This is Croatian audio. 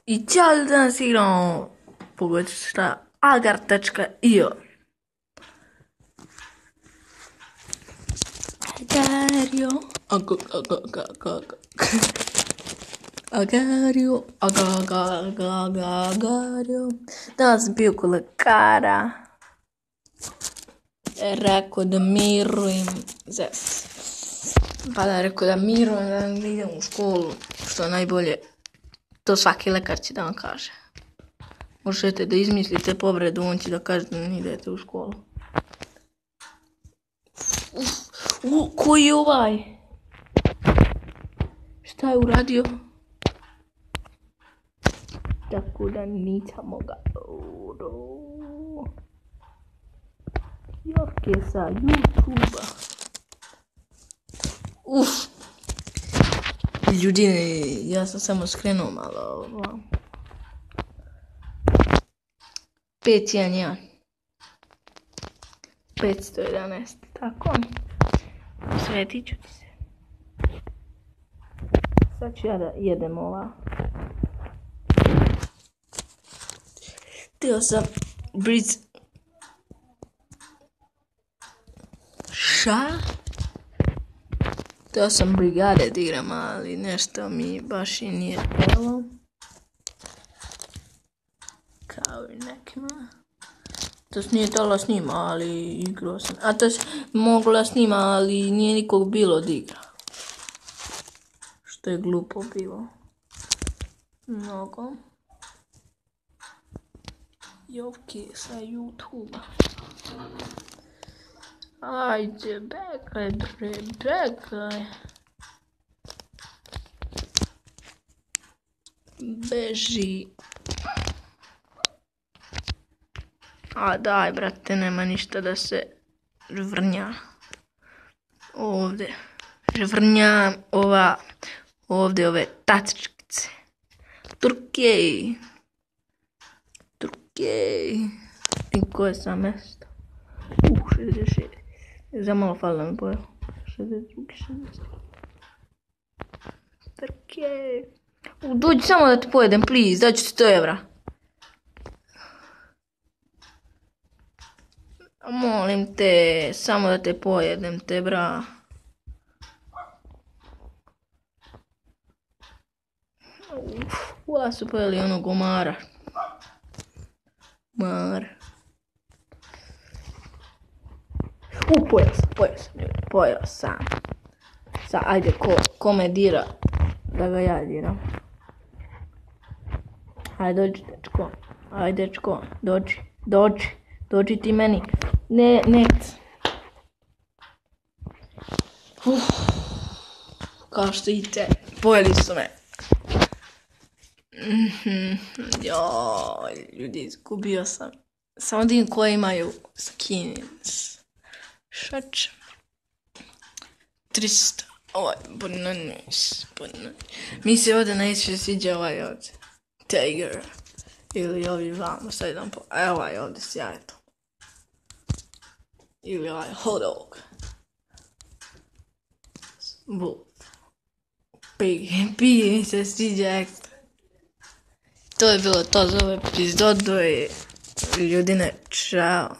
I ćao, danas igramo, pogodite šta, agar.io. Agario, Agario, Agario. Danas sam bio kod lekara. Rekao da mirujem. Pa da, rekao da mirujem, da idem u školu, što je najbolje. To svaki lekar će da vam kaže. Možete da izmislite povredu, on će da kaže da ne idete u školu. Koji je ovaj? Šta je uradio? Tako da nisam mogao. Jovke sa YouTube-a. Ljudi, ja sam samo skrenuo malo. 511. 511. Tako. Svetit ću ti se. Sad ću ja da jedem ova. Htio sam Htio sam brigade da igram, ali nešto mi baš i nije palo. Kao i nekima. To nije tala snima, ali igrao sam. A to mogla snima, ali nije nikog bilo da igra. Što je glupo bilo. Mnogo. Jovke sa YouTube-a. Ajde, bekaj bre, bekaj. Beži. A daj, brate, nema ništa da se žvrnja. Ovdje. Žvrnja ovdje ove tačkice. Turkej. I koje sam mjesto? 66. Za malo falilo mi boja. 62. Turkej. Dođi samo da te pojedem, please. Daću ti 100 evra. Molim te, samo da te pojedem te, bra. Ula su pojeli onog omara. Pojeo sam. Sad, ajde, ko me dira, da ga ja diram. Ajde, dođi, dečko. Ajde, dečko, dođi ti meni. Nec. Kao što vidite, pojeli su me. Joj, ljudi, izgubio sam. Samo da im koje imaju skins. Šač. 300. Ovaj, bananis. Mi se ovdje najviše sviđa ovaj ovdje. Tiger. Ili ovi vamo, sad jedan po... A ovaj ovdje sjajno. Ili ovaj hot dog. Wolf. Pig mi se sviđa ekstra. To je bilo to za ovu epizodu i ljudine, čao.